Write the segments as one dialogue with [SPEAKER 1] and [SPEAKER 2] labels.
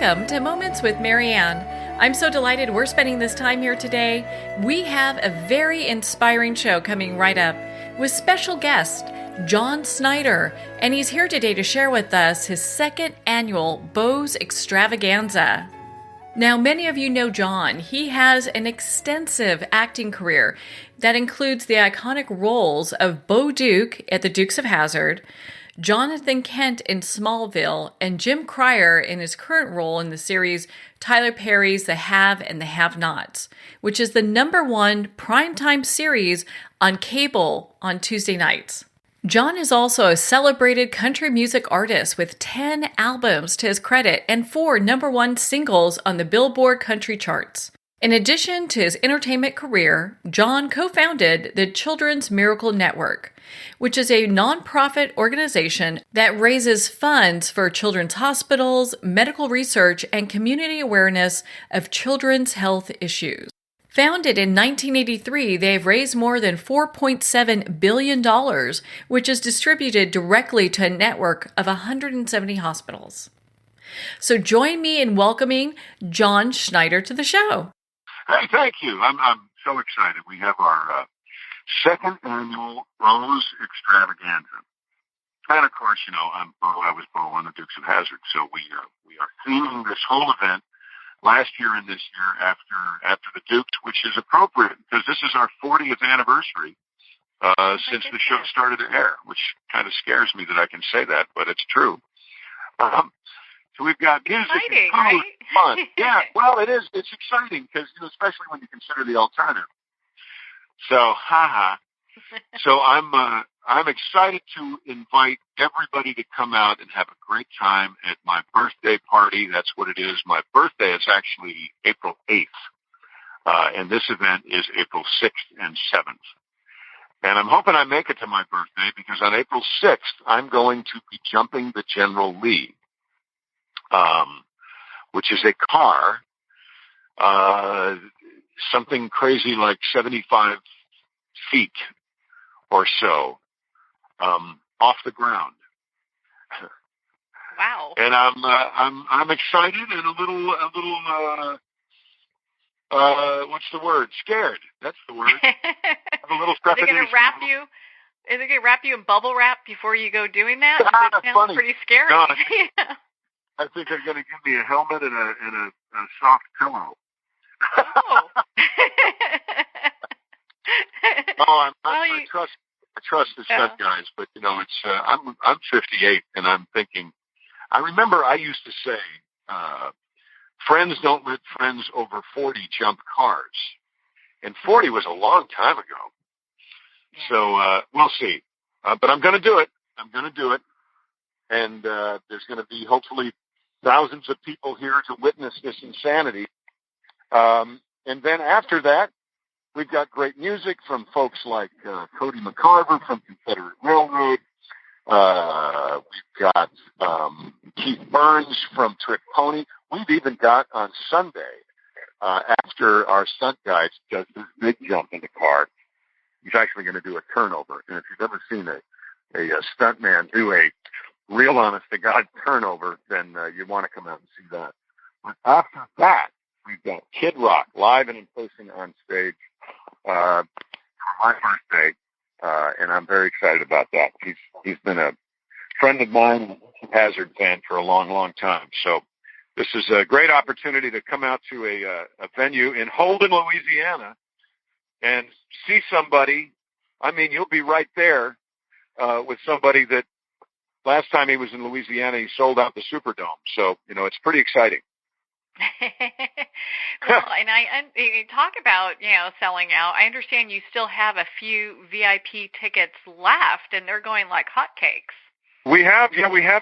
[SPEAKER 1] Welcome to Moments with Marianne. I'm so delighted we're spending this time here today. We have a very inspiring show coming right up with special guest John Schneider, and he's here today to share with us his second annual Beau's Extravaganza. Now, many of you know John. He has an extensive acting career that includes the iconic roles of Beau Duke at the Dukes of Hazzard, Jonathan Kent in Smallville, and Jim Cryer in his current role in the series Tyler Perry's The Have and the Have-Nots, which is the #1 primetime series on cable on Tuesday nights. John is also a celebrated country music artist with 10 albums to his credit and 4 #1 singles on the Billboard country charts. In addition to his entertainment career, John co-founded the Children's Miracle Network, which is a nonprofit organization that raises funds for children's hospitals, medical research, and community awareness of children's health issues. Founded in 1983, they have raised more than $4.7 billion, which is distributed directly to a network of 170 hospitals. So join me in welcoming John Schneider to the show.
[SPEAKER 2] Hey, thank you. I'm so excited. We have our second annual Beau's Extravaganza. And of course, you know, I was Beau on the Dukes of Hazzard, so we are theming this whole event last year and this year after the Dukes, which is appropriate because this is our 40th anniversary since the show started to air, which kind of scares me that I can say that, but it's true. So we've got music,
[SPEAKER 3] exciting,
[SPEAKER 2] and food,
[SPEAKER 3] right?
[SPEAKER 2] fun. Yeah, well, it is. It's exciting because, you know, especially when you consider the alternative. So, So I'm excited to invite everybody to come out and have a great time at my birthday party. That's what it is. My birthday is actually April 8th, and this event is April 6th and 7th. And I'm hoping I make it to my birthday because on April 6th, I'm going to be jumping the General Lee, which is a car, something crazy like 75 feet or so, off the ground.
[SPEAKER 3] Wow.
[SPEAKER 2] And I'm excited and a little, what's the word? Scared. That's the word. I'm a little trepidation.
[SPEAKER 3] Is it going to wrap you in bubble wrap before you go doing that? It sounds
[SPEAKER 2] funny.
[SPEAKER 3] pretty scary.
[SPEAKER 2] No, I think they're going to give me a helmet and a soft pillow.
[SPEAKER 3] Oh.
[SPEAKER 2] I trust the stunt guys, but you know, it's I'm 58, and I'm thinking. I remember I used to say, "Friends don't let friends over 40 jump cars," and 40 was a long time ago. Yeah. So we'll see, but I'm going to do it. And there's going to be hopefully thousands of people here to witness this insanity. And then after that, we've got great music from folks like Cody McCarver from Confederate Railroad. We've got Keith Burns from Trick Pony. We've even got on Sunday, after our stunt guy does this big jump in the car, he's actually going to do a turnover. And if you've ever seen a stunt man do a real honest-to-God turnover, then you want to come out and see that. But after that, we've got Kid Rock live and in person on stage for my birthday, and I'm very excited about that. He's been a friend of mine and a Hazard fan for a long, long time. So this is a great opportunity to come out to a venue in Holden, Louisiana, and see somebody. I mean, you'll be right there with somebody that last time he was in Louisiana, he sold out the Superdome. So, you know, it's pretty exciting.
[SPEAKER 3] Well, and talk about, you know, selling out. I understand you still have a few VIP tickets left, and they're going like hotcakes.
[SPEAKER 2] We have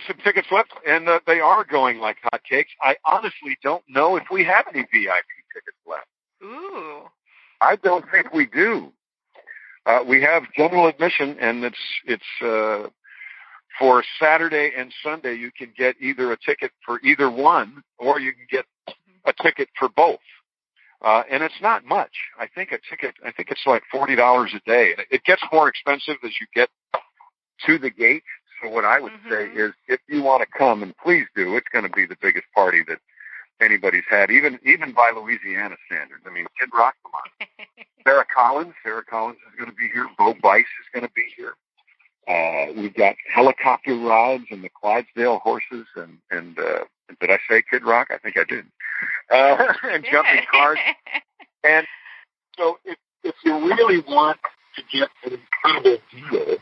[SPEAKER 2] some tickets left, and they are going like hotcakes. I honestly don't know if we have any VIP tickets left.
[SPEAKER 3] Ooh.
[SPEAKER 2] I don't think we do. We have general admission, and it's for Saturday and Sunday. You can get either a ticket for either one, or you can get a ticket for both. And it's not much. I think it's like $40 a day. It gets more expensive as you get to the gate. So what I would say is, if you want to come, and please do, it's going to be the biggest party that anybody's had, even by Louisiana standards. I mean, Kid Rock, come on. Sarah Collins is going to be here. Bo Bice is going to be here. We've got helicopter rides and the Clydesdale horses, and did I say Kid Rock? I think I did. And jumping cars. And so if you really want to get an incredible deal,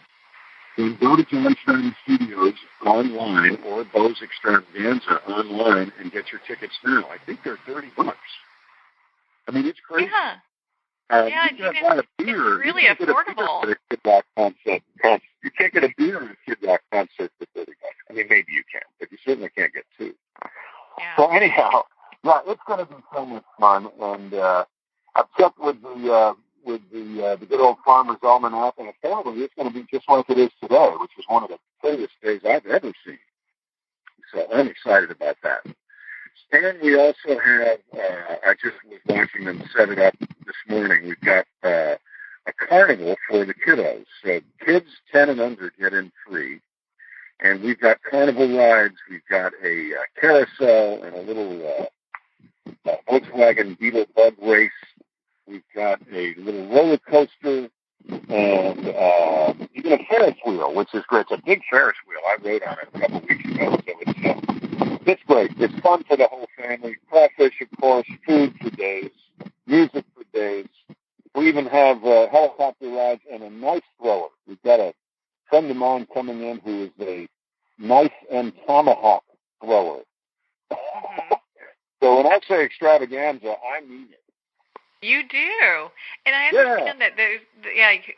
[SPEAKER 2] then go to John Schneider Studios online or Bo's Extravaganza online and get your tickets now. I think they're $30. I mean, it's crazy.
[SPEAKER 3] Yeah.
[SPEAKER 2] You can buy a beer.
[SPEAKER 3] It's really affordable.
[SPEAKER 2] At a Kid Rock concert. You can't get a beer at a Kid Rock concert for $30. I mean, maybe you can, but you certainly can't get two.
[SPEAKER 3] Yeah.
[SPEAKER 2] So anyhow, yeah, it's going to be so much fun, and I've checked with the good old Farmer's Almanac, and apparently it's going to be just like it is today, which is one of the prettiest days I've ever seen. So I'm excited about that. And we also have, I just was watching them set it up this morning. We've got a carnival for the kiddos. So kids 10 and under get in free. And we've got carnival rides. We've got a carousel and a little Volkswagen Beetle bug race. We've got a little roller coaster and even a Ferris wheel, which is great. It's a big Ferris wheel. I rode on it a couple of weeks ago, so it's great. It's fun for the whole family. Crawfish, of course, food for days, music for days. We even have helicopter rides and a knife thrower. We've got a friend of mine coming in who is a knife and tomahawk thrower. So when I say extravaganza, I mean it.
[SPEAKER 3] You do. And I understand that there's,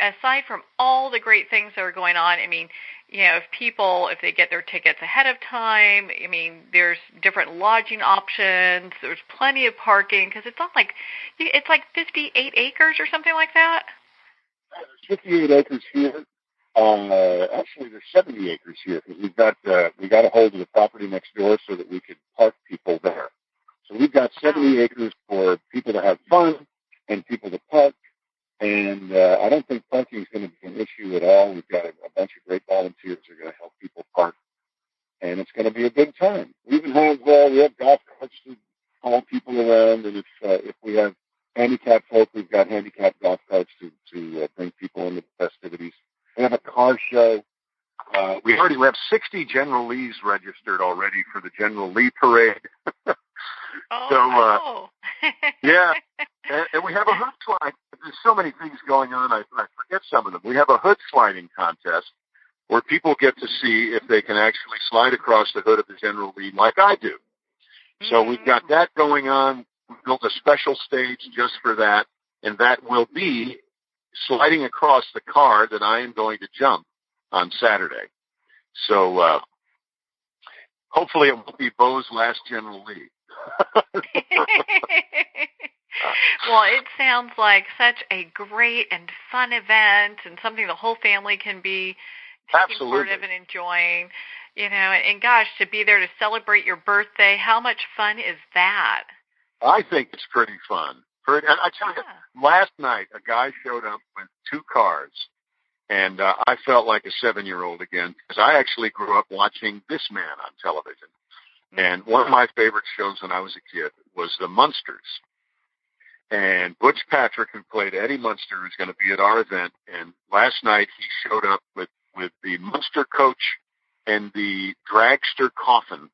[SPEAKER 3] aside from all the great things that are going on, I mean, if they get their tickets ahead of time, I mean, there's different lodging options. There's plenty of parking because it's not like, it's like 58 acres or something like that.
[SPEAKER 2] There's 58 acres here. Actually, there's 70 acres here because we got a hold of the property next door so that we could park people there. So we've got 70 acres for people to have fun and people to park. And I don't think parking is going to be an issue at all. We've got a bunch of great volunteers who are going to help people park. And it's going to be a big time. We even have golf carts to haul people around. And if we have handicapped folk, we've got handicapped golf carts to bring people into the festivities. We have a car show. We have 60 General Lees registered already for the General Lee Parade. Yeah. And we have a hood slide. There's so many things going on, I forget some of them. We have a hood sliding contest where people get to see if they can actually slide across the hood of the General Lee like I do. So we've got that going on. We built a special stage just for that, and that will be sliding across the car that I am going to jump on Saturday. So hopefully it won't be Bo's last General Lee.
[SPEAKER 3] Well, it sounds like such a great and fun event and something the whole family can be taking part of and enjoying. And gosh, to be there to celebrate your birthday, how much fun is that?
[SPEAKER 2] I think it's pretty fun. And I tell you, last night a guy showed up with 2 cars, and I felt like a 7-year-old again because I actually grew up watching this man on television. And one of my favorite shows when I was a kid was The Munsters. And Butch Patrick, who played Eddie Munster, is going to be at our event. And last night he showed up with the Munster coach and the dragster coffin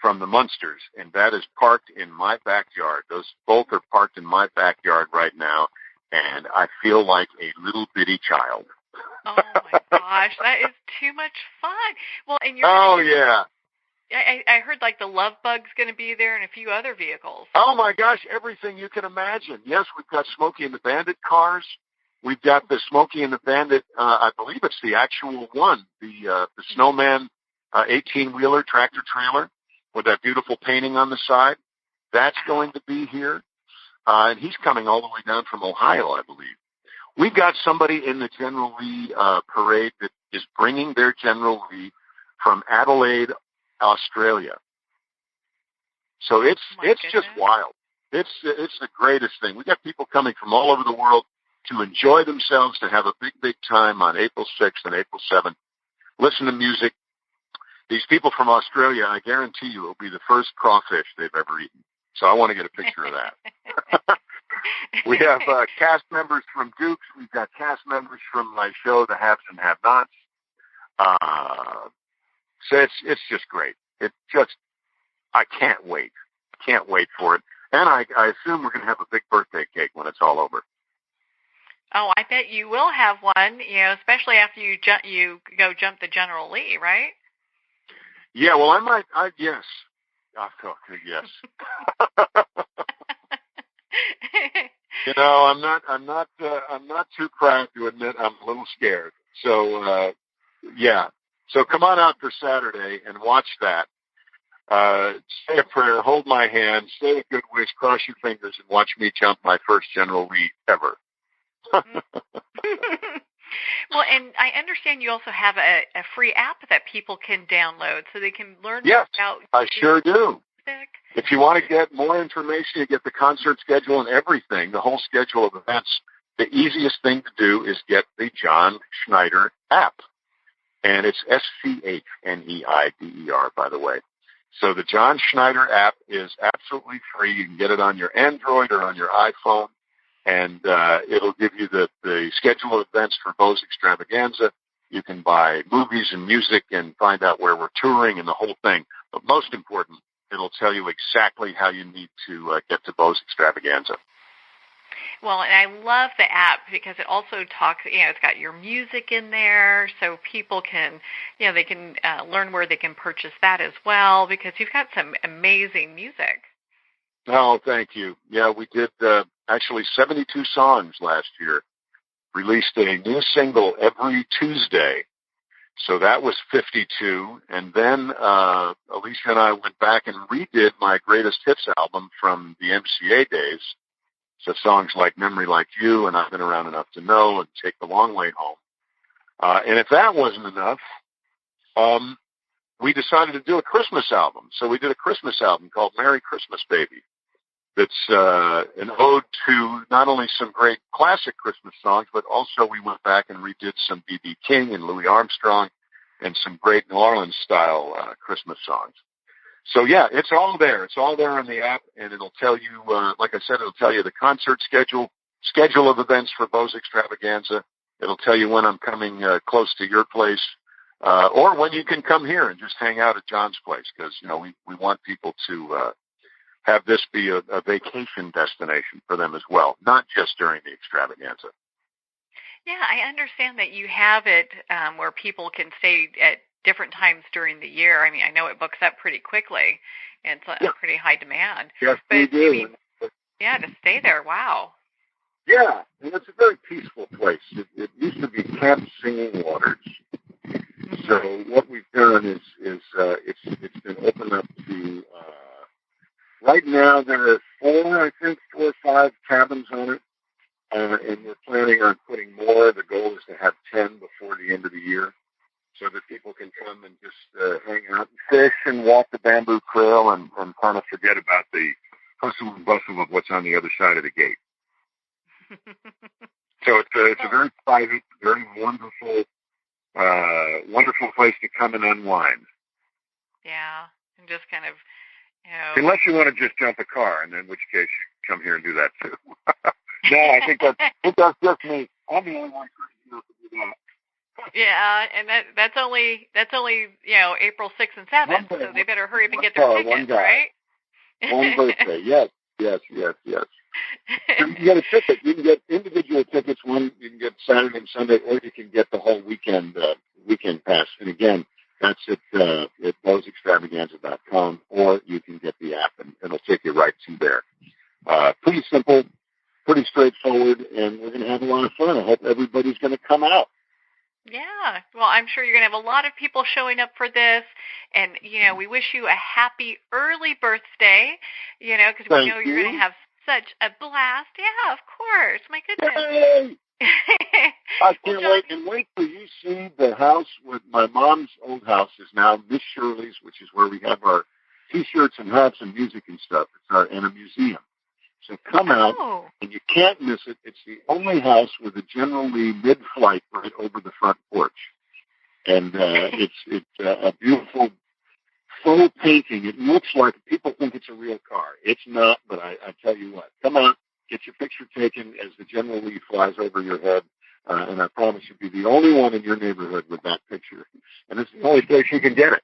[SPEAKER 2] from the Munsters. And that is parked in my backyard. Those both are parked in my backyard right now. And I feel like a little bitty child.
[SPEAKER 3] Oh, my gosh. That is too much fun. Well, and you're I heard like the Love Bug's going to be there and a few other vehicles.
[SPEAKER 2] Oh, my gosh, everything you can imagine. Yes, we've got Smokey and the Bandit cars. We've got the Smokey and the Bandit, I believe it's the actual one, the Snowman 18-wheeler tractor trailer with that beautiful painting on the side. That's going to be here. And he's coming all the way down from Ohio, I believe. We've got somebody in the General Lee parade that is bringing their General Lee from Adelaide, Australia. So it's just wild. It's the greatest thing. We got people coming from all over the world to enjoy themselves, to have a big time on April 6th and April 7th. Listen to music. These people from Australia, I guarantee you, it will be the first crawfish they've ever eaten. So I want to get a picture of that. We have cast members from Dukes. We've got cast members from my show, The Haves and Have-Nots. So it's just great. I can't wait. Can't wait for it. And I assume we're going to have a big birthday cake when it's all over.
[SPEAKER 3] Oh, I bet you will have one, especially after you go jump the General Lee, right?
[SPEAKER 2] Yeah, well, yes. Yes. I'm not too proud to admit I'm a little scared. So, yeah. So come on out for Saturday and watch that. Say a prayer, hold my hand, say a good wish, cross your fingers, and watch me jump my first General Lee ever.
[SPEAKER 3] Well, and I understand you also have a free app that people can download so they can learn
[SPEAKER 2] yes,
[SPEAKER 3] about.
[SPEAKER 2] I sure do.
[SPEAKER 3] Music.
[SPEAKER 2] If you want to get more information, you get the concert schedule and everything, the whole schedule of events. The easiest thing to do is get the John Schneider app. And it's SCHNEIDER, by the way. So the John Schneider app is absolutely free. You can get it on your Android or on your iPhone. And it'll give you the schedule of events for Beau's Extravaganza. You can buy movies and music and find out where we're touring and the whole thing. But most important, it'll tell you exactly how you need to get to Beau's Extravaganza.
[SPEAKER 3] Well, and I love the app because it also talks, it's got your music in there so people can, they can learn where they can purchase that as well because you've got some amazing music.
[SPEAKER 2] Oh, thank you. Yeah, we did actually 72 songs last year. Released a new single every Tuesday. So that was 52. And then Alicia and I went back and redid my greatest hits album from the MCA days. So songs like Memory Like You and I've Been Around Enough to Know and Take the Long Way Home. And if that wasn't enough, we decided to do a Christmas album. So we did a Christmas album called Merry Christmas Baby. That's an ode to not only some great classic Christmas songs, but also we went back and redid some B.B. King and Louis Armstrong and some great New Orleans-style Christmas songs. So, yeah, it's all there. It's all there on the app, and it'll tell you, like I said, it'll tell you the concert schedule of events for Beau's Extravaganza. It'll tell you when I'm coming close to your place, or when you can come here and just hang out at John's place, because, we want people to have this be a vacation destination for them as well, not just during the extravaganza.
[SPEAKER 3] Yeah, I understand that you have it where people can stay at different times during the year. I mean, I know it books up pretty quickly, and it's a pretty high demand.
[SPEAKER 2] Yes,
[SPEAKER 3] but
[SPEAKER 2] we do.
[SPEAKER 3] To stay there, wow.
[SPEAKER 2] Yeah, and it's a very peaceful place. It used to be Camp Singing Waters. So what we've done is it's been opened up to. Right now, there are 4 or 5 cabins on it, and we're planning on putting more. The goal is to have 10 before the end of the year so that people can come and just hang out and fish and walk the bamboo trail and kind of forget about the hustle and bustle of what's on the other side of the gate. So it's a very private, very wonderful place to come and unwind.
[SPEAKER 3] Yeah, and just kind of,
[SPEAKER 2] unless you want to just jump a car, and in which case you come here and do that too. No, I think that's just me. I'm the only one crazy enough to do that.
[SPEAKER 3] Yeah, and that's only April 6th and 7th, so they better hurry up and get their tickets, right?
[SPEAKER 2] One birthday, yes. So you can get a ticket. You can get individual tickets. One you can get Saturday and Sunday, or you can get the whole weekend pass. And again, that's at beausextravaganza.com, or you can get the app, and it'll take you right to there. Pretty simple, pretty straightforward, and we're going to have a lot of fun. I hope everybody's going to come out.
[SPEAKER 3] Yeah, well, I'm sure you're going to have a lot of people showing up for this, and, we wish you a happy early birthday, because we know you're going to have such a blast. Yeah, of course. My goodness.
[SPEAKER 2] Yay! I can't wait. And wait till you see the house with my mom's old house is now Miss Shirley's, which is where we have our T-shirts and hats and music and stuff. It's in a museum. So come out, and you can't miss it. It's the only house with a General Lee mid-flight right over the front porch. And it's a beautiful faux painting. It looks like people think it's a real car. It's not, but I tell you what, come on, get your picture taken as the General Lee flies over your head, and I promise you'll be the only one in your neighborhood with that picture. And it's the only place you can get it.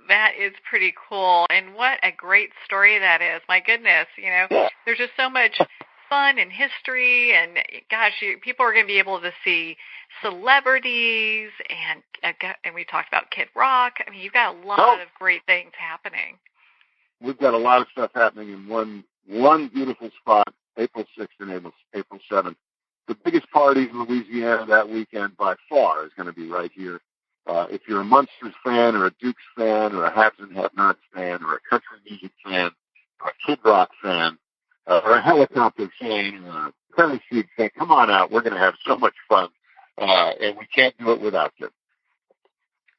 [SPEAKER 3] That is pretty cool, and what a great story that is. My goodness, there's just so much fun and history, and gosh, people are going to be able to see celebrities, and we talked about Kid Rock. I mean, you've got a lot of great things happening.
[SPEAKER 2] We've got a lot of stuff happening in one beautiful spot, April 6th and April 7th. The biggest party in Louisiana that weekend by far is going to be right here. If you're a Munsters fan or a Dukes fan or a Haves and Have-Nots fan or a country music fan or a Kid Rock fan or a helicopter fan or a Prairie Seed fan, come on out. We're going to have so much fun, and we can't do it without you.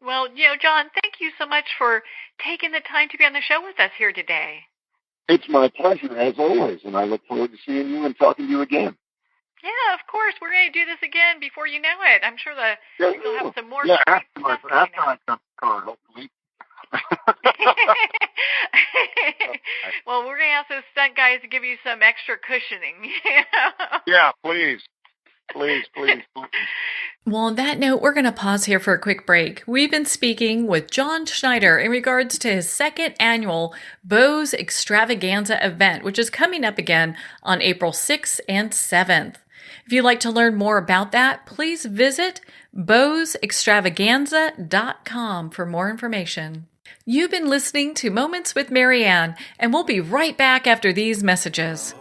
[SPEAKER 3] Well, John, thank you so much for taking the time to be on the show with us here today.
[SPEAKER 2] It's my pleasure, as always, and I look forward to seeing you and talking to you again.
[SPEAKER 3] Yeah, of course. We're going to do this again before you know it. I'm sure you'll have some more.
[SPEAKER 2] Yeah, after I come to the car, hopefully.
[SPEAKER 3] Well, we're going to ask those stunt guys to give you some extra cushioning.
[SPEAKER 2] Yeah, please. Please.
[SPEAKER 1] Well, on that note, we're going to pause here for a quick break. We've been speaking with John Schneider in regards to his second annual Bose Extravaganza event, which is coming up again on April 6th and 7th. If you'd like to learn more about that, please visit boseextravaganza.com for more information. You've been listening to Moments with Marianne, and we'll be right back after these messages.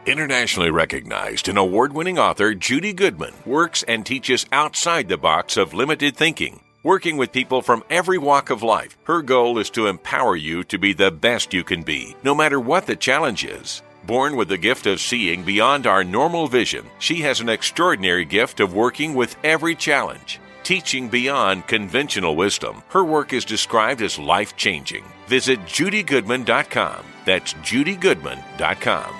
[SPEAKER 4] Internationally recognized and award-winning author Judy Goodman works and teaches outside the box of limited thinking. Working with people from every walk of life, her goal is to empower you to be the best you can be, no matter what the challenge is. Born with the gift of seeing beyond our normal vision, she has an extraordinary gift of working with every challenge. Teaching beyond conventional wisdom, her work is described as life-changing. Visit judygoodman.com. That's judygoodman.com.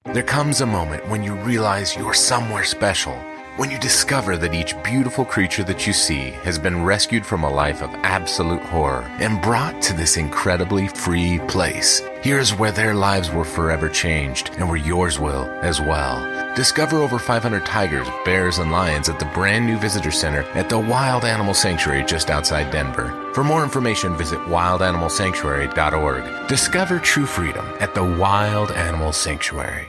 [SPEAKER 5] There comes a moment when you realize you're somewhere special, when you discover that each beautiful creature that you see has been rescued from a life of absolute horror and brought to this incredibly free place. Here's where their lives were forever changed and where yours will as well. Discover over 500 tigers, bears, and lions at the brand new visitor center at the Wild Animal Sanctuary just outside Denver. For more information, visit wildanimalsanctuary.org. Discover true freedom at the Wild Animal Sanctuary.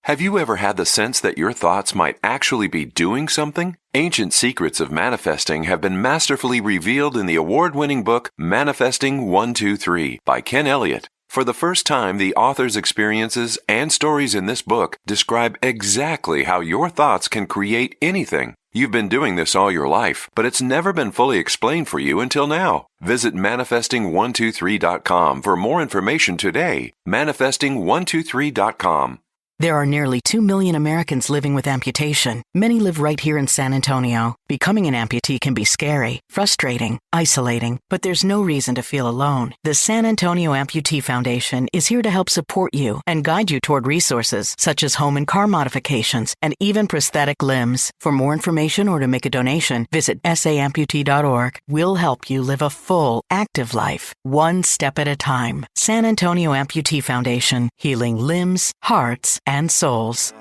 [SPEAKER 6] Have you ever had the sense that your thoughts might actually be doing something? Ancient secrets of manifesting have been masterfully revealed in the award-winning book Manifesting 1-2-3 by Ken Elliott. For the first time, the author's experiences and stories in this book describe exactly how your thoughts can create anything. You've been doing this all your life, but it's never been fully explained for you until now. Visit manifesting123.com for more information today. Manifesting123.com.
[SPEAKER 7] There are nearly 2 million Americans living with amputation. Many live right here in San Antonio. Becoming an amputee can be scary, frustrating, isolating, but there's no reason to feel alone. The San Antonio Amputee Foundation is here to help support you and guide you toward resources such as home and car modifications and even prosthetic limbs. For more information or to make a donation, visit saamputee.org. We'll help you live a full, active life, one step at a time. San Antonio Amputee Foundation, healing limbs, hearts, and souls.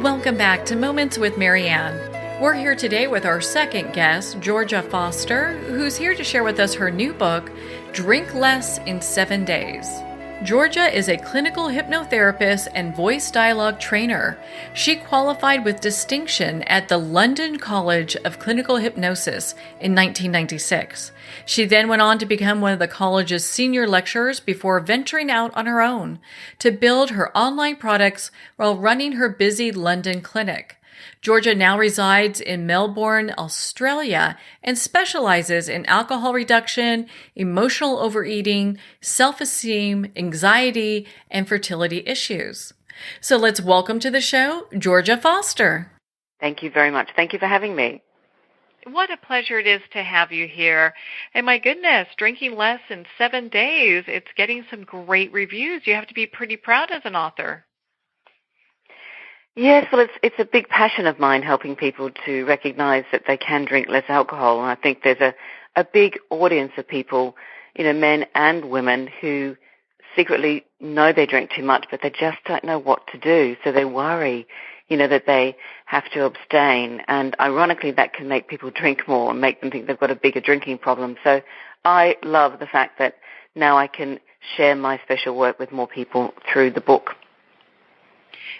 [SPEAKER 1] Welcome back to Moments with Marianne. We're here today with our second guest, Georgia Foster, who's here to share with us her new book, Drink Less in 7 Days. Georgia is a clinical hypnotherapist and voice dialogue trainer. She qualified with distinction at the London College of Clinical Hypnosis in 1996. She then went on to become one of the college's senior lecturers before venturing out on her own to build her online products while running her busy London clinic. Georgia now resides in Melbourne, Australia, and specializes in alcohol reduction, emotional overeating, self-esteem, anxiety, and fertility issues. So let's welcome to the show, Georgia Foster.
[SPEAKER 8] Thank you very much. Thank you for having me.
[SPEAKER 3] What a pleasure it is to have you here. And my goodness, Drinking Less in 7 days, it's getting some great reviews. You have to be pretty proud as an author.
[SPEAKER 8] Yes, well, it's a big passion of mine, helping people to recognize that they can drink less alcohol. And I think there's a big audience of people, men and women, who secretly know they drink too much, but they just don't know what to do. So they worry, that they have to abstain. And ironically, that can make people drink more and make them think they've got a bigger drinking problem. So I love the fact that now I can share my special work with more people through the book.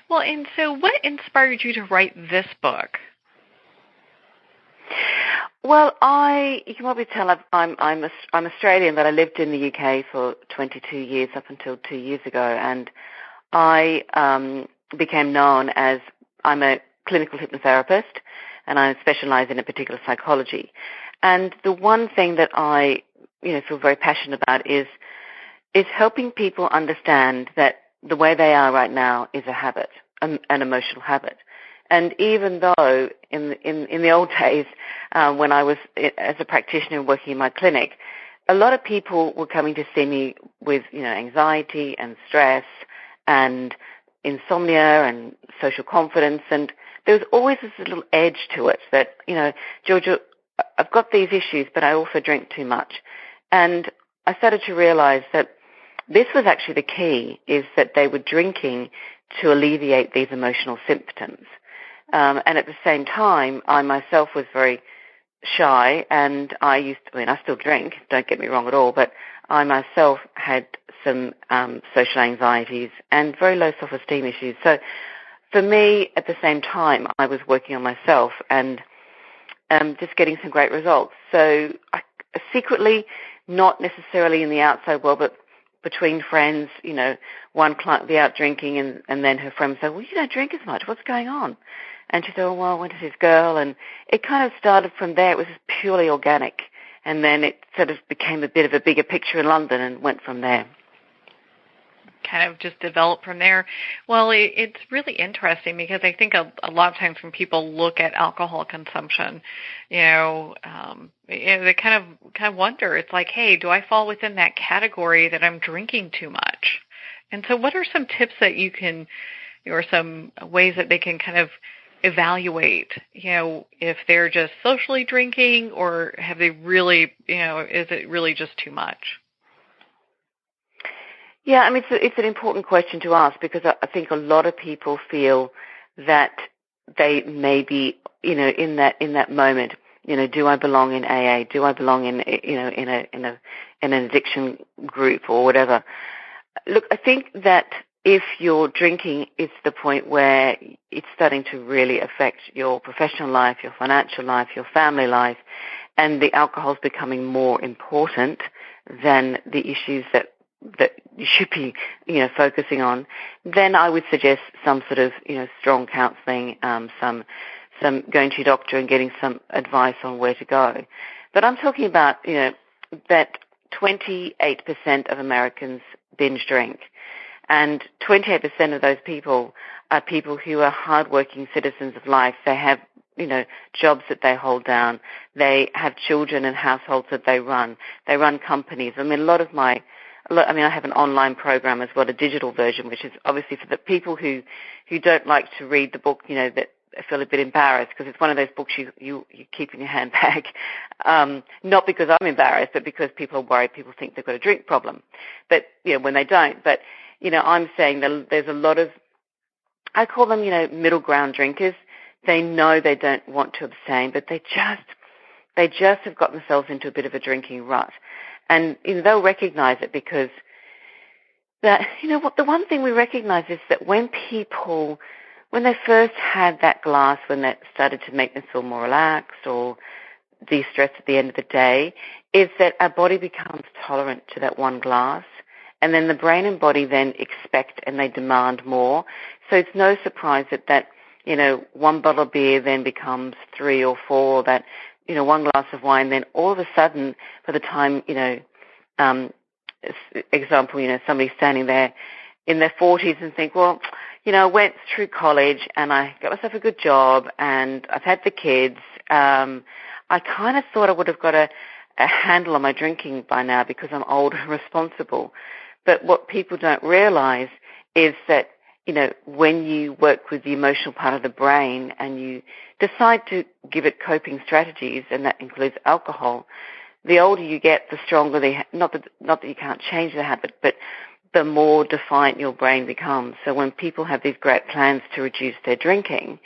[SPEAKER 3] Well, and so what inspired you to write this book?
[SPEAKER 8] Well, you can probably tell I'm Australian, but I lived in the UK for 22 years up until 2 years ago, and I became known as I'm a clinical hypnotherapist, and I specialize in a particular psychology. And the one thing that I feel very passionate about is helping people understand that the way they are right now is a habit, an emotional habit. And even though in the old days, when I was as a practitioner working in my clinic, a lot of people were coming to see me with, anxiety and stress and insomnia and social confidence, and there was always this little edge to it that, Georgia, I've got these issues, but I also drink too much. And I started to realize that this was actually the key, is that they were drinking to alleviate these emotional symptoms. And at the same time, I myself was very shy, and I still drink, don't get me wrong at all, but I myself had some social anxieties and very low self-esteem issues. So for me, at the same time, I was working on myself and just getting some great results. So I secretly, not necessarily in the outside world, but between friends, one client would be out drinking and then her friend would say, well, you don't drink as much. What's going on? And she said, oh, well, I went to this girl. And it kind of started from there. It was just purely organic. And then it sort of became a bit of a bigger picture in London and went from there.
[SPEAKER 3] Kind of just developed from there. Well, it's really interesting because I think a lot of times when people look at alcohol consumption, they kind of wonder. It's like, hey, do I fall within that category that I'm drinking too much? And so, what are some tips that you can, or some ways that they can kind of evaluate, if they're just socially drinking, or have they really, is it really just too much?
[SPEAKER 8] Yeah, I mean, it's an important question to ask, because I think a lot of people feel that they may be, in that moment, do I belong in AA? Do I belong in an addiction group or whatever? Look, I think that if your drinking is the point where it's starting to really affect your professional life, your financial life, your family life, and the alcohol is becoming more important than the issues that you should be, focusing on, then I would suggest some sort of, strong counselling, some going to your doctor and getting some advice on where to go. But I'm talking about, that 28% of Americans binge drink, and 28% of those people are people who are hardworking citizens of life. They have, jobs that they hold down. They have children and households that they run. They run companies. I have an online program as well, a digital version, which is obviously for the people who don't like to read the book, that feel a bit embarrassed, because it's one of those books you keep in your handbag. Not because I'm embarrassed, but because people are worried, people think they've got a drink problem. But, when they don't. But, I'm saying that there's a lot of, I call them, middle ground drinkers. They know they don't want to abstain, but they just have got themselves into a bit of a drinking rut. And they'll recognize it because that, the one thing we recognize is that when they first had that glass, when that started to make them feel more relaxed or de-stressed at the end of the day, is that our body becomes tolerant to that one glass. And then the brain and body then expect and they demand more. So it's no surprise that one bottle of beer then becomes 3 or 4, that, one glass of wine, then all of a sudden, by the time, example, somebody's standing there in their 40s and think, well, I went through college and I got myself a good job and I've had the kids. I kind of thought I would have got a handle on my drinking by now because I'm old and responsible. But what people don't realize is that, when you work with the emotional part of the brain and you decide to give it coping strategies, and that includes alcohol, the older you get, the stronger not that you can't change the habit, but the more defiant your brain becomes. So when people have these great plans to reduce their drinking,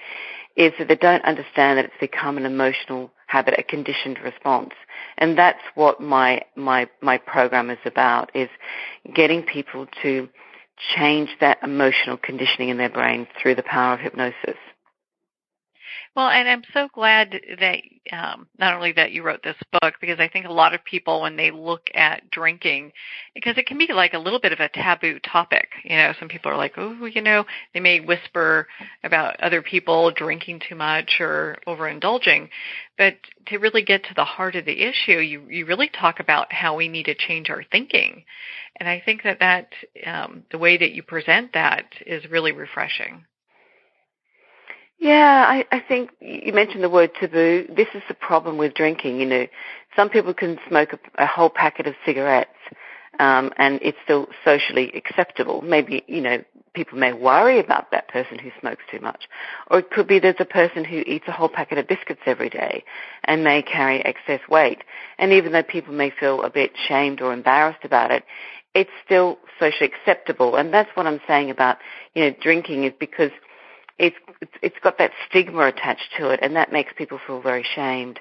[SPEAKER 8] is that they don't understand that it's become an emotional habit, a conditioned response. And that's what my program is about, is getting people to change that emotional conditioning in their brain through the power of hypnosis.
[SPEAKER 3] Well, and I'm so glad that not only that you wrote this book, because I think a lot of people, when they look at drinking, because it can be like a little bit of a taboo topic. Some people are like, they may whisper about other people drinking too much or overindulging. But to really get to the heart of the issue, you really talk about how we need to change our thinking. And I think that the way that you present that is really refreshing.
[SPEAKER 8] Yeah, I think you mentioned the word taboo. This is the problem with drinking. Some people can smoke a whole packet of cigarettes, and it's still socially acceptable. Maybe, people may worry about that person who smokes too much. Or it could be there's a person who eats a whole packet of biscuits every day and may carry excess weight. And even though people may feel a bit shamed or embarrassed about it, it's still socially acceptable. And that's what I'm saying about, drinking, is because it's got that stigma attached to it, and that makes people feel very shamed.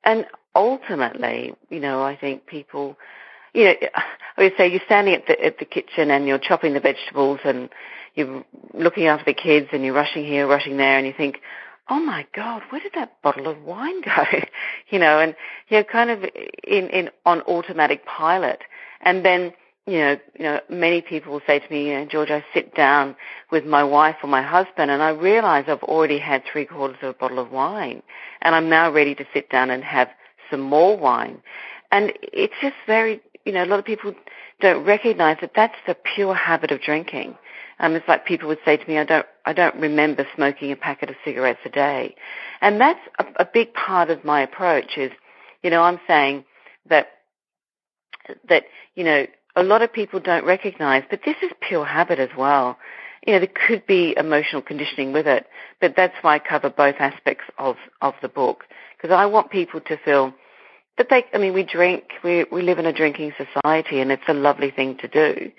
[SPEAKER 8] And ultimately, I think people, I would say you're standing at the kitchen and you're chopping the vegetables and you're looking after the kids and you're rushing here, rushing there, and you think, oh my God, where did that bottle of wine go? And you're kind of on automatic pilot. And then, many people will say to me, George, I sit down with my wife or my husband and I realize I've already had 3/4 of a bottle of wine and I'm now ready to sit down and have some more wine. And it's just very, a lot of people don't recognize that that's the pure habit of drinking. It's like people would say to me, I don't remember smoking a packet of cigarettes a day. And that's a big part of my approach is, I'm saying that, a lot of people don't recognize, but this is pure habit as well. There could be emotional conditioning with it, but that's why I cover both aspects of the book, because I want people to feel that we drink, we live in a drinking society, and it's a lovely thing to do,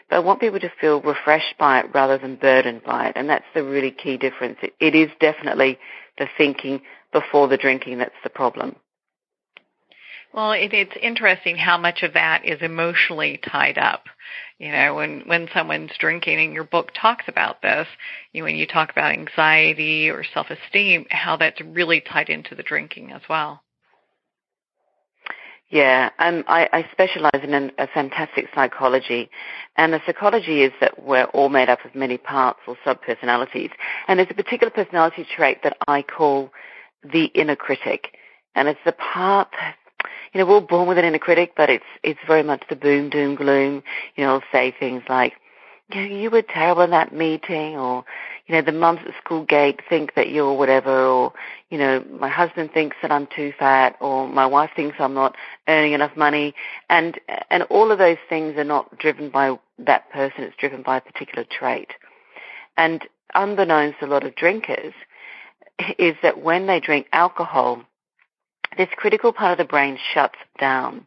[SPEAKER 8] but I want people to feel refreshed by it rather than burdened by it, and that's the really key difference. It is definitely the thinking before the drinking that's the problem.
[SPEAKER 3] Well, it's interesting how much of that is emotionally tied up. When someone's drinking, and your book talks about this, when you talk about anxiety or self-esteem, how that's really tied into the drinking as well.
[SPEAKER 8] Yeah, I specialize in a fantastic psychology, and the psychology is that we're all made up of many parts or sub-personalities, and there's a particular personality trait that I call the inner critic, and it's the part that, we're all born with an inner critic, but it's very much the boom, doom, gloom. It'll say things like, you were terrible in that meeting, or, the mums at school gate think that you're whatever, or, my husband thinks that I'm too fat, or my wife thinks I'm not earning enough money. And all of those things are not driven by that person. It's driven by a particular trait. And unbeknownst to a lot of drinkers is that when they drink alcohol, this critical part of the brain shuts down.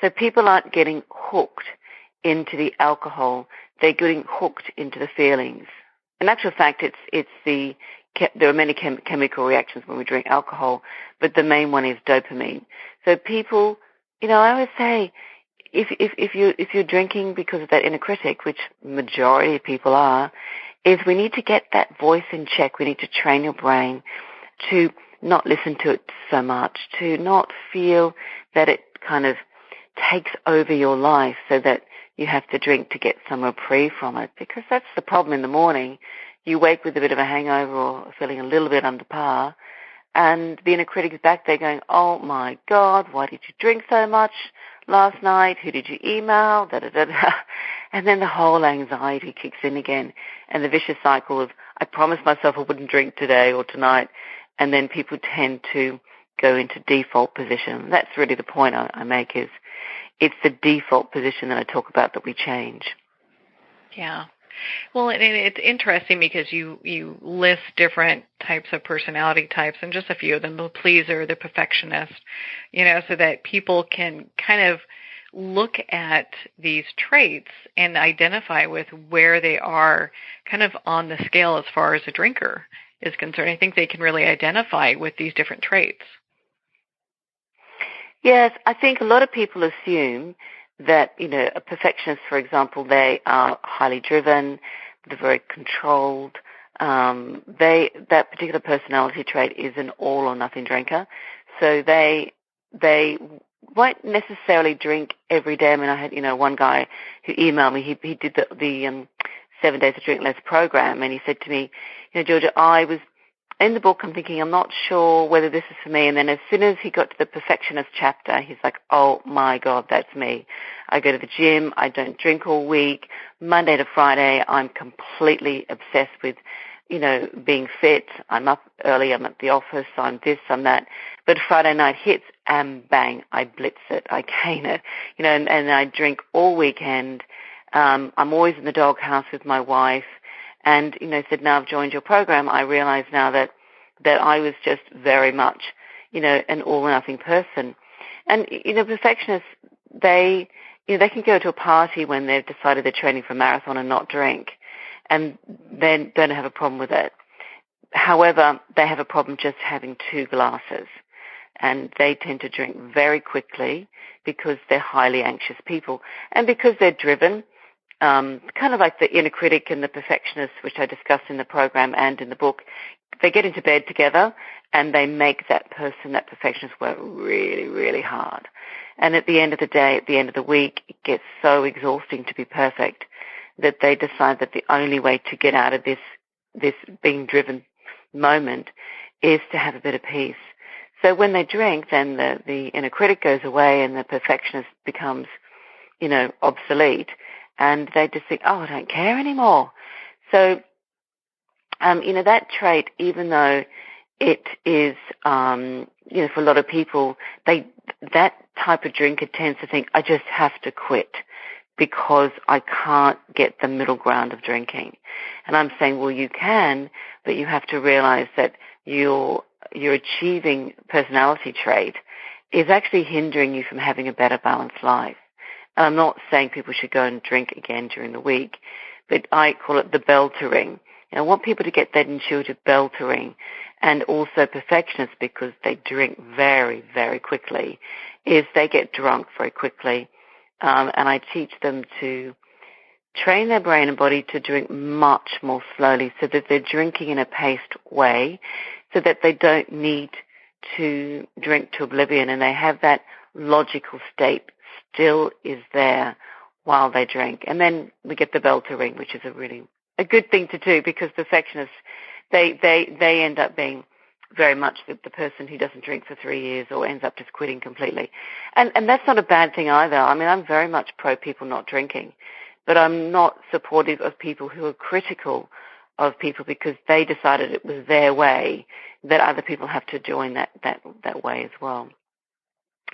[SPEAKER 8] So people aren't getting hooked into the alcohol. They're getting hooked into the feelings. In actual fact, there are many chemical reactions when we drink alcohol, but the main one is dopamine. So people, I always say, if you're drinking because of that inner critic, which majority of people are, is we need to get that voice in check. We need to train your brain to not listen to it so much, to not feel that it kind of takes over your life so that you have to drink to get some reprieve from it, because that's the problem in the morning. You wake with a bit of a hangover or feeling a little bit under par, and the inner critic is back there going, oh my God, why did you drink so much last night? Who did you email? Da, da, da, da. And then the whole anxiety kicks in again, and the vicious cycle of, I promised myself I wouldn't drink today or tonight, and then people tend to go into default position. That's really the point I make, is it's the default position that I talk about that we change.
[SPEAKER 3] Yeah. Well, and it's interesting because you list different types of personality types, and just a few of them: the pleaser, the perfectionist, so that people can kind of look at these traits and identify with where they are kind of on the scale as far as a drinker is concerned. I think they can really identify with these different traits.
[SPEAKER 8] Yes, I think a lot of people assume that, a perfectionist, for example, they are highly driven, they're very controlled. That particular personality trait is an all or nothing drinker. So they won't necessarily drink every day. I mean, I had, one guy who emailed me, he did the 7 Days of Drink Less program, and he said to me, Georgia, I was in the book, I'm thinking, I'm not sure whether this is for me. And then as soon as he got to the perfectionist chapter, he's like, oh my God, that's me. I go to the gym. I don't drink all week. Monday to Friday, I'm completely obsessed with, being fit. I'm up early. I'm at the office. I'm this, I'm that. But Friday night hits and bang, I blitz it. I cane it, and I drink all weekend. I'm always in the doghouse with my wife. And, said, now I've joined your program, I realize now that I was just very much, an all or nothing person. And, perfectionists, they can go to a party when they've decided they're training for a marathon and not drink, and then don't have a problem with it. However, they have a problem just having 2 glasses, and they tend to drink very quickly because they're highly anxious people, and because they're driven. Kind of like the inner critic and the perfectionist, which I discussed in the program and in the book, they get into bed together and they make that person, that perfectionist, work really, really hard. And at the end of the day, at the end of the week, it gets so exhausting to be perfect that they decide that the only way to get out of this being driven moment is to have a bit of peace. So when they drink, then the inner critic goes away and the perfectionist becomes, obsolete. And they just think, oh, I don't care anymore. So, that trait, even though it is, for a lot of people, that type of drinker tends to think, I just have to quit because I can't get the middle ground of drinking. And I'm saying, well, you can, but you have to realize that your achieving personality trait is actually hindering you from having a better balanced life. And I'm not saying people should go and drink again during the week, but I call it the bell to ring. And I want people to get that intuitive bell to ring. And also perfectionists, because they drink very, very quickly, is they get drunk very quickly. And I teach them to train their brain and body to drink much more slowly so that they're drinking in a paced way so that they don't need to drink to oblivion, and they have that logical state still is there while they drink. And then we get the bell to ring, which is a good thing to do, because perfectionists, they end up being very much the person who doesn't drink for 3 years or ends up just quitting completely. And that's not a bad thing either. I mean, I'm very much pro people not drinking, but I'm not supportive of people who are critical of people because they decided it was their way, that other people have to join that way as well.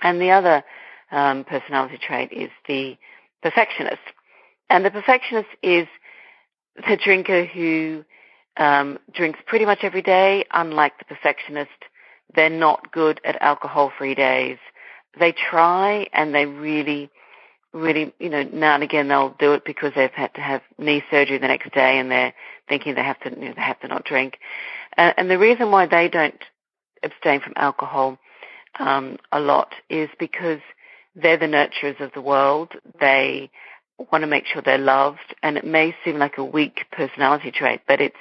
[SPEAKER 8] And the other personality trait is the perfectionist. And the perfectionist is the drinker who drinks pretty much every day. Unlike the perfectionist, they're not good at alcohol-free days. They try, and they really, now and again they'll do it because they've had to have knee surgery the next day, and they're thinking they have to not drink. And the reason why they don't abstain from alcohol a lot is because they're the nurturers of the world. They want to make sure they're loved, and it may seem like a weak personality trait, but it's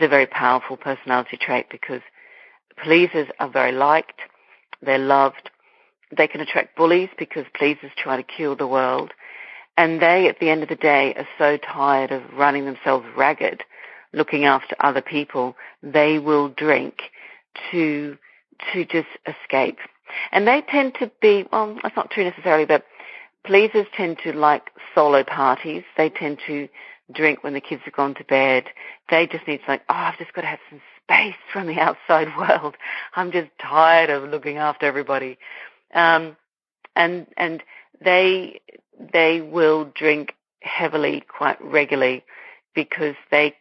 [SPEAKER 8] a very powerful personality trait because pleasers are very liked, they're loved, they can attract bullies because pleasers try to kill the world, and they, at the end of the day, are so tired of running themselves ragged, looking after other people, they will drink to just escape. And they tend to be, well, that's not true necessarily, but pleasers tend to like solo parties. They tend to drink when the kids have gone to bed. They just need to I've just got to have some space from the outside world. I'm just tired of looking after everybody. And they will drink heavily quite regularly because they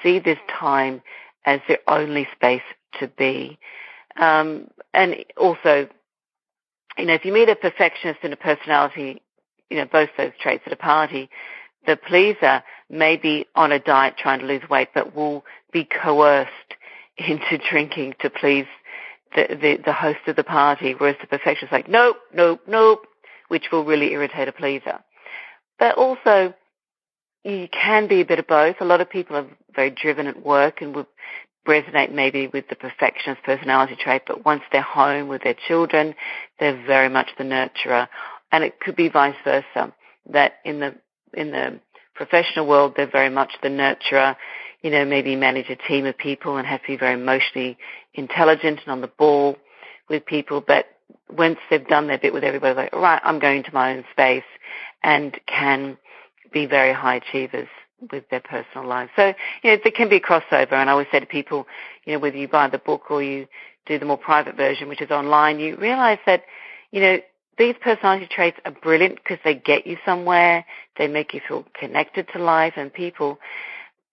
[SPEAKER 8] see this time as their only space to be. And also, if you meet a perfectionist and a personality, both those traits at a party, the pleaser may be on a diet trying to lose weight, but will be coerced into drinking to please the host of the party, whereas the perfectionist is like, nope, nope, nope, which will really irritate a pleaser. But also, you can be a bit of both. A lot of people are very driven at work and would resonate maybe with the perfectionist personality trait, but once they're home with their children, they're very much the nurturer. And it could be vice versa, that in the professional world, they're very much the nurturer, maybe manage a team of people and have to be very emotionally intelligent and on the ball with people. But once they've done their bit with everybody, like, all right, I'm going to my own space, and can be very high achievers with their personal lives. So, there can be a crossover. And I always say to people, whether you buy the book or you do the more private version, which is online, you realize that, these personality traits are brilliant because they get you somewhere. They make you feel connected to life and people.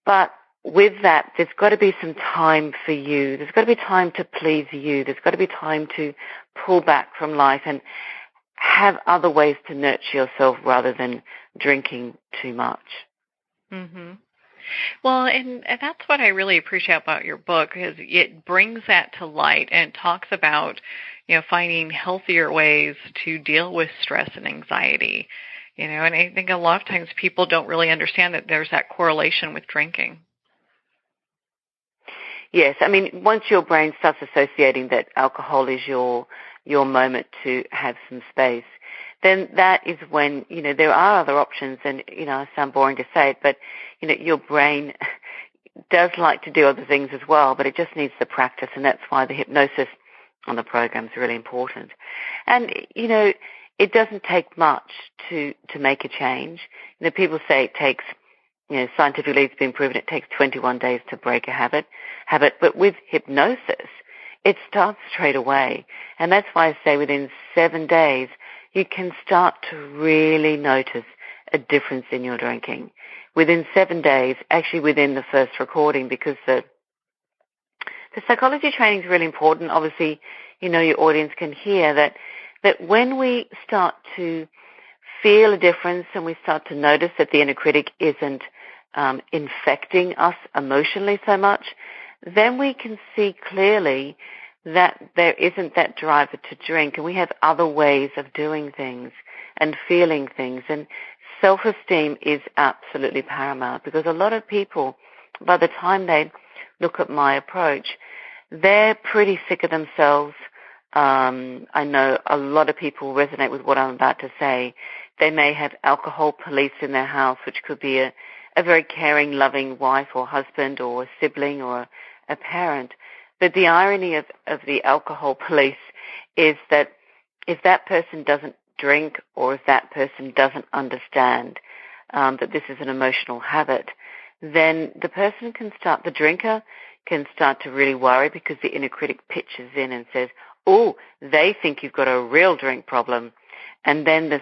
[SPEAKER 8] But with that, there's got to be some time for you. There's got to be time to please you. There's got to be time to pull back from life and have other ways to nurture yourself rather than drinking too much.
[SPEAKER 3] Mm-hmm. Well, and that's what I really appreciate about your book, is it brings that to light and talks about, finding healthier ways to deal with stress and anxiety. And I think a lot of times people don't really understand that there's that correlation with drinking.
[SPEAKER 8] Yes, once your brain starts associating that alcohol is your moment to have some space, then that is when, there are other options. And, I sound boring to say it, but, your brain does like to do other things as well, but it just needs the practice. And that's why the hypnosis on the program is really important. And, it doesn't take much to make a change. People say it takes, scientifically it's been proven it takes 21 days to break a habit. But with hypnosis, it starts straight away. And that's why I say within 7 days, you can start to really notice a difference in your drinking. Within 7 days, actually within the first recording, because the psychology training is really important. Obviously, your audience can hear that when we start to feel a difference and we start to notice that the inner critic isn't infecting us emotionally so much, then we can see clearly that there isn't that driver to drink, and we have other ways of doing things and feeling things. And self-esteem is absolutely paramount, because a lot of people, by the time they look at my approach, they're pretty sick of themselves. I know a lot of people resonate with what I'm about to say. They may have alcohol police in their house, which could be a very caring, loving wife or husband or a sibling or a parent. But the irony of the alcohol police is that if that person doesn't drink, or if that person doesn't understand that this is an emotional habit, then the drinker can start to really worry, because the inner critic pitches in and says, oh, they think you've got a real drink problem. And then the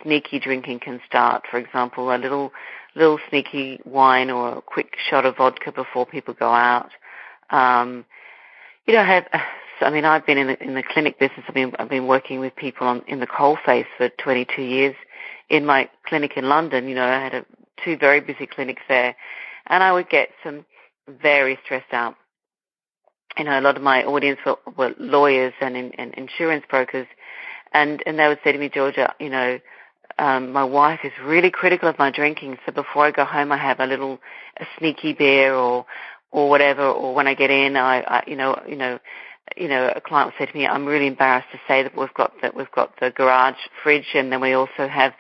[SPEAKER 8] sneaky drinking can start. For example, a little sneaky wine or a quick shot of vodka before people go out. I've been in the clinic business. I've been working with people in the coalface for 22 years. In my clinic in London, I had 2 very busy clinics there, and I would get some very stressed out. A lot of my audience were lawyers and insurance brokers, And they would say to me, Georgia, my wife is really critical of my drinking, so before I go home I have a sneaky beer or whatever, or when I get in, a client would say to me, I'm really embarrassed to say that we've got the garage fridge, and then we also have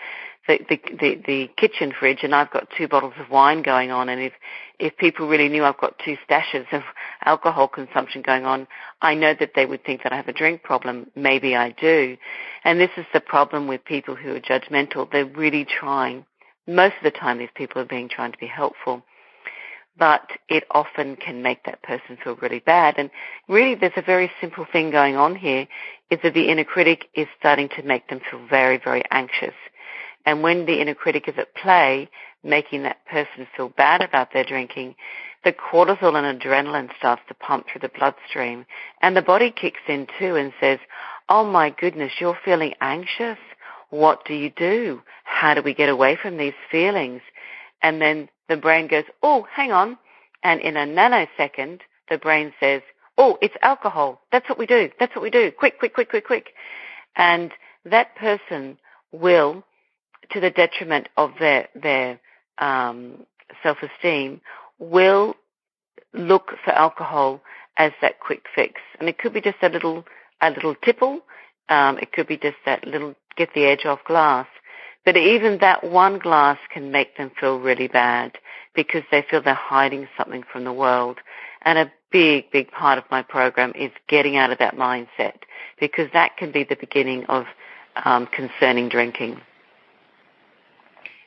[SPEAKER 8] the kitchen fridge, and I've got 2 bottles of wine going on, and if people really knew I've got 2 stashes of alcohol consumption going on, I know that they would think that I have a drink problem. Maybe I do. And this is the problem with people who are judgmental. They're really trying. Most of the time these people are trying to be helpful. But it often can make that person feel really bad. And really there's a very simple thing going on here, is that the inner critic is starting to make them feel very, very anxious. And when the inner critic is at play, making that person feel bad about their drinking, the cortisol and adrenaline starts to pump through the bloodstream, and the body kicks in too and says, oh my goodness, you're feeling anxious? What do you do? How do we get away from these feelings? And then the brain goes, oh, hang on. And in a nanosecond, the brain says, oh, it's alcohol. That's what we do. That's what we do. Quick, quick, quick, quick, quick. And that person will, to the detriment of their self-esteem, will look for alcohol as that quick fix. And it could be just a little tipple. It could be just that little get the edge off glass. But even that one glass can make them feel really bad because they feel they're hiding something from the world. And a big, big part of my program is getting out of that mindset, because that can be the beginning of concerning drinking.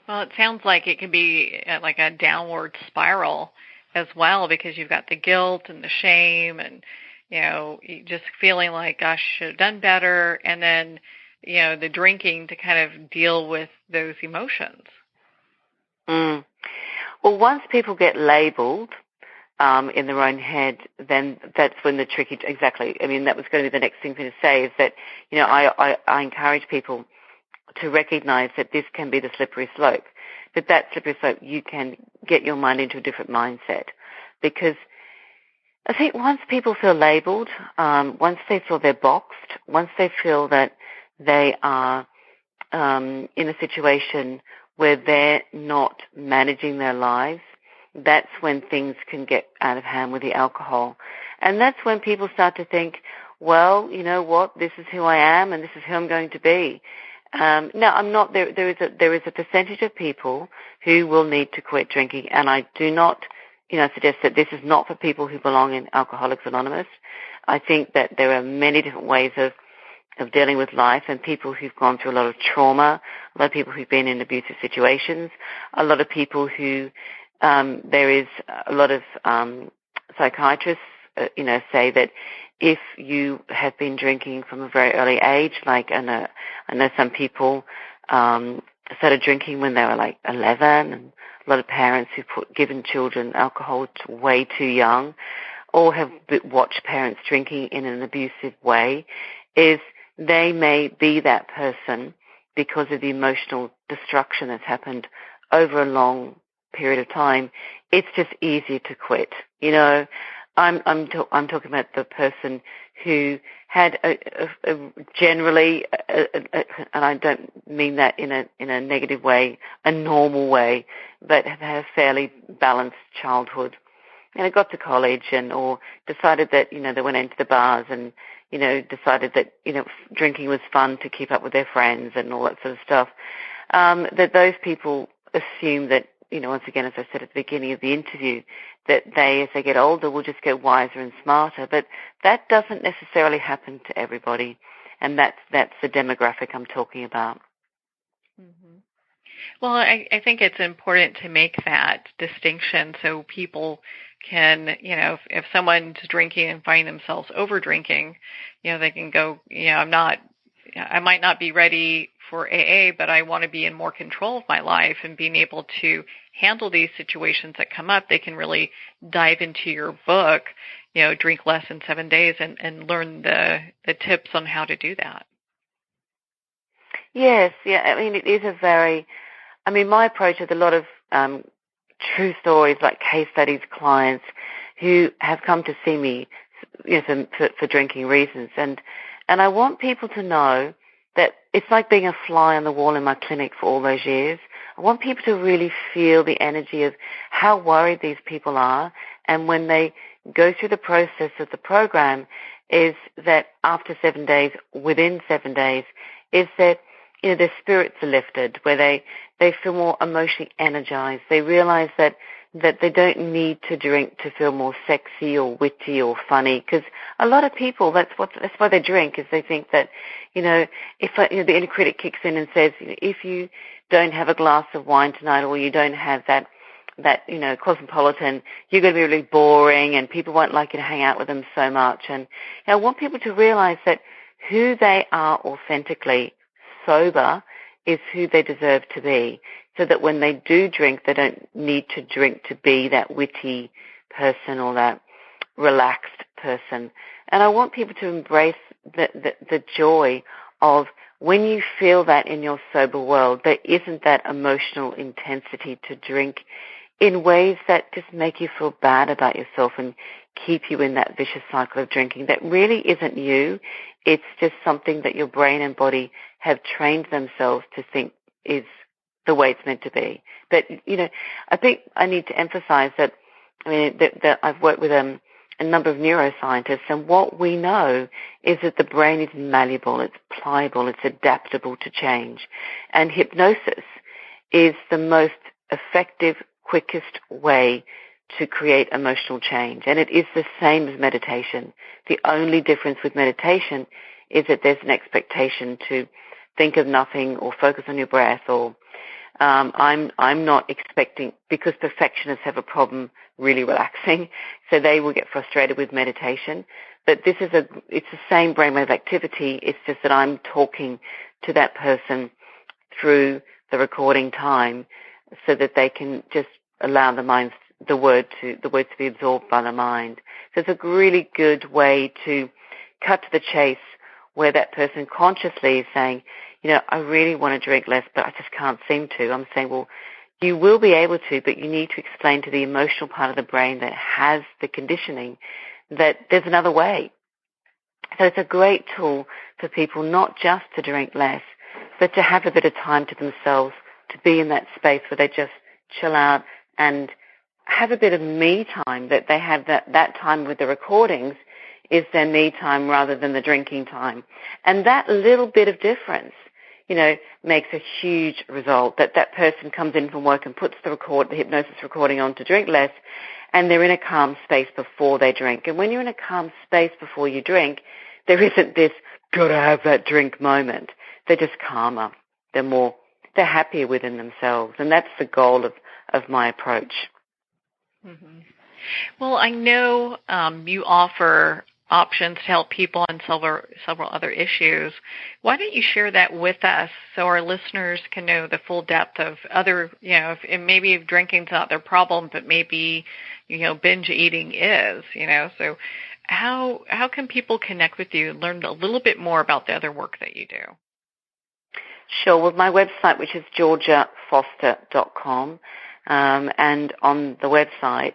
[SPEAKER 3] Well, it sounds like it can be like a downward spiral as well, because you've got the guilt and the shame and, just feeling like, gosh, I should have done better, and then, the drinking to kind of deal with those emotions.
[SPEAKER 8] Well, once people get labeled in their own head, then that's when the tricky, exactly, I mean, that was going to be the next thing to say, is that, I encourage people to recognize that this can be the slippery slope. But that slippery slope, you can get your mind into a different mindset. Because I think once people feel labeled, once they feel they're boxed, once they feel that they are in a situation where they're not managing their lives, that's when things can get out of hand with the alcohol. And that's when people start to think, well, you know what, this is who I am and this is who I'm going to be. No, I'm not. There is a percentage of people who will need to quit drinking, and I do not, suggest that this is not for people who belong in Alcoholics Anonymous. I think that there are many different ways of dealing with life, and people who've gone through a lot of trauma, a lot of people who've been in abusive situations, a lot of people who there is a lot of psychiatrists, say that if you have been drinking from a very early age, like I know some people started drinking when they were like 11, and a lot of parents who've given children alcohol way too young, or have watched parents drinking in an abusive way, is they may be that person because of the emotional destruction that's happened over a long period of time. It's just easier to quit. I'm talking about the person who had generally, and I don't mean that in a negative way, a normal way, but have had a fairly balanced childhood. And got to college or decided that, they went into the bars and, decided that, drinking was fun to keep up with their friends and all that sort of stuff. That those people assume that, once again, as I said at the beginning of the interview, that they, as they get older, will just get wiser and smarter. But that doesn't necessarily happen to everybody, and that's the demographic I'm talking about.
[SPEAKER 3] Mm-hmm. Well, I think it's important to make that distinction so people can, if someone's drinking and find themselves over drinking, they can go, I might not be ready for AA, but I want to be in more control of my life and being able to handle these situations that come up. They can really dive into your book, Drink Less in 7 days, and learn the tips on how to do that.
[SPEAKER 8] Yes, yeah. I mean, it is my approach is a lot of true stories, like case studies, clients who have come to see me for drinking reasons. And I want people to know that it's like being a fly on the wall in my clinic for all those years. I want people to really feel the energy of how worried these people are, and when they go through the process of the program, is that after 7 days, within 7 days, is that their spirits are lifted, where they feel more emotionally energized. They realize that they don't need to drink to feel more sexy or witty or funny, because a lot of people, that's why they drink, is they think that, if the inner critic kicks in and says, if you don't have a glass of wine tonight, or you don't have that cosmopolitan, you're going to be really boring and people won't like you to hang out with them so much. And I want people to realize that who they are authentically sober is who they deserve to be, so that when they do drink, they don't need to drink to be that witty person or that relaxed person. And I want people to embrace the joy of when you feel that in your sober world, there isn't that emotional intensity to drink in ways that just make you feel bad about yourself and keep you in that vicious cycle of drinking that really isn't you. It's just something that your brain and body have trained themselves to think is the way it's meant to be. But, I think I need to emphasize that, that I've worked with a number of neuroscientists, and what we know is that the brain is malleable, it's pliable, it's adaptable to change. And hypnosis is the most effective, quickest way to create emotional change. And it is the same as meditation. The only difference with meditation is that there's an expectation to think of nothing or focus on your breath, or I'm not expecting, because perfectionists have a problem really relaxing, so they will get frustrated with meditation. But it's the same brainwave activity. It's just that I'm talking to that person through the recording time, so that they can just allow the words to be absorbed by the mind. So it's a really good way to cut to the chase, where that person consciously is saying, I really want to drink less, but I just can't seem to. I'm saying, well, you will be able to, but you need to explain to the emotional part of the brain that has the conditioning that there's another way. So it's a great tool for people not just to drink less, but to have a bit of time to themselves, to be in that space where they just chill out and have a bit of me time, that they have that time with the recordings is their me time rather than the drinking time. And that little bit of difference, makes a huge result, that person comes in from work and puts the hypnosis recording on to drink less, and they're in a calm space before they drink. And when you're in a calm space before you drink, there isn't this gotta have that drink moment. They're just calmer. They're happier within themselves. And that's the goal of my approach.
[SPEAKER 3] Mm-hmm. Well, I know you offer options to help people on several other issues. Why don't you share that with us so our listeners can know the full depth of other, if drinking's not their problem, but maybe, binge eating is, so how can people connect with you and learn a little bit more about the other work that you do?
[SPEAKER 8] Sure. Well, my website, which is georgiafoster.com, and on the website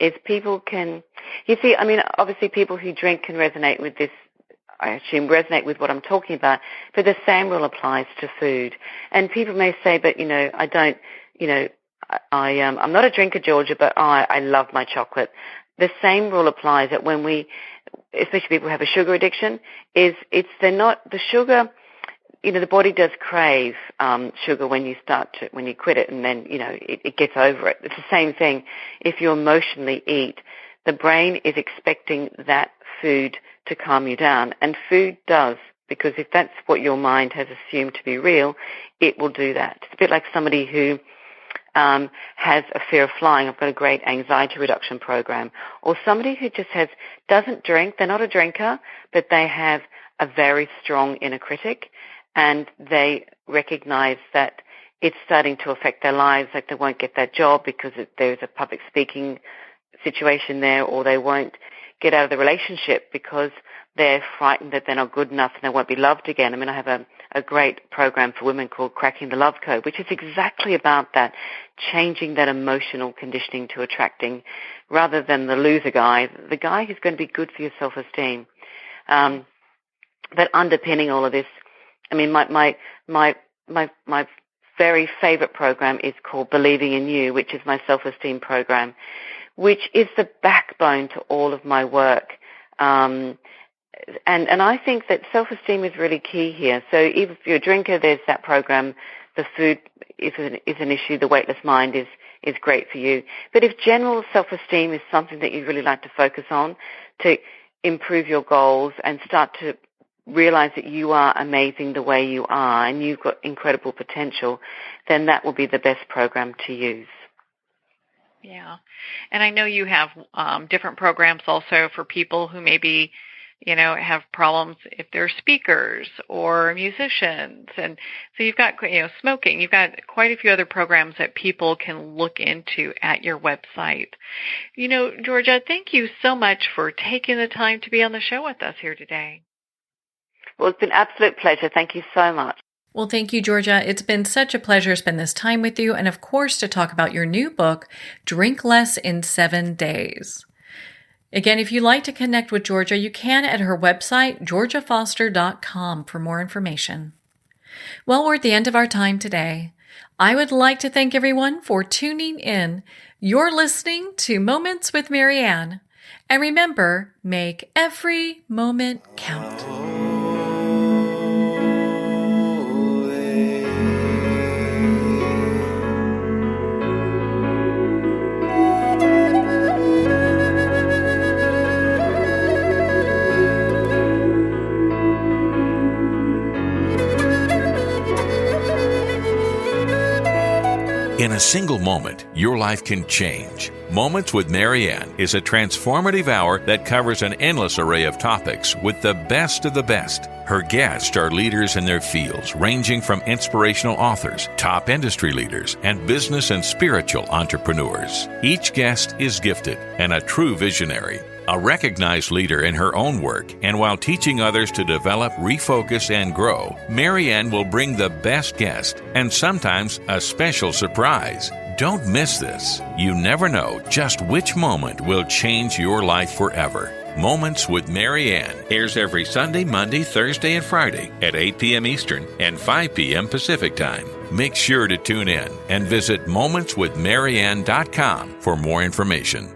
[SPEAKER 8] is people can, obviously people who drink can resonate with this, I assume, resonate with what I'm talking about, but the same rule applies to food. And people may say, but, I don't, I'm not a drinker, Georgia, but I love my chocolate. The same rule applies that when especially people who have a sugar addiction, they're not, the sugar, the body does crave sugar when you quit it, and then, it gets over it. It's the same thing. If you emotionally eat, the brain is expecting that food to calm you down, and food does, because if that's what your mind has assumed to be real, it will do that. It's a bit like somebody who has a fear of flying. I've got a great anxiety reduction program. Or somebody who just doesn't drink. They're not a drinker, but they have a very strong inner critic, and they recognize that it's starting to affect their lives, like they won't get that job because there's a public speaking situation there, or they won't get out of the relationship because they're frightened that they're not good enough and they won't be loved again. I have a great program for women called Cracking the Love Code, which is exactly about that, changing that emotional conditioning to attracting, rather than the loser guy, the guy who's going to be good for your self-esteem. But underpinning all of this I mean, my very favorite program is called Believing in You, which is my self-esteem program, which is the backbone to all of my work. And I think that self-esteem is really key here. So even if you're a drinker, there's that program. The food is an issue. The Weightless Mind is great for you. But if general self-esteem is something that you really like to focus on to improve your goals and start to realize that you are amazing the way you are and you've got incredible potential, then that will be the best program to use.
[SPEAKER 3] Yeah. And I know you have different programs also for people who maybe, have problems if they're speakers or musicians. And so you've got, smoking. You've got quite a few other programs that people can look into at your website. Georgia, thank you so much for taking the time to be on the show with us here today.
[SPEAKER 8] Well, it's been an absolute pleasure. Thank you so much.
[SPEAKER 1] Well, thank you, Georgia. It's been such a pleasure to spend this time with you and, of course, to talk about your new book, Drink Less in 7 Days. Again, if you'd like to connect with Georgia, you can at her website, georgiafoster.com, for more information. Well, we're at the end of our time today. I would like to thank everyone for tuning in. You're listening to Moments with Marianne. And remember, make every moment count.
[SPEAKER 4] In a single moment, your life can change. Moments with Marianne is a transformative hour that covers an endless array of topics with the best of the best. Her guests are leaders in their fields, ranging from inspirational authors, top industry leaders, and business and spiritual entrepreneurs. Each guest is gifted and a true visionary, a recognized leader in her own work, and while teaching others to develop, refocus, and grow, Marianne will bring the best guest and sometimes a special surprise. Don't miss this. You never know just which moment will change your life forever. Moments with Marianne airs every Sunday, Monday, Thursday, and Friday at 8 p.m. Eastern and 5 p.m. Pacific Time. Make sure to tune in and visit momentswithmarianne.com for more information.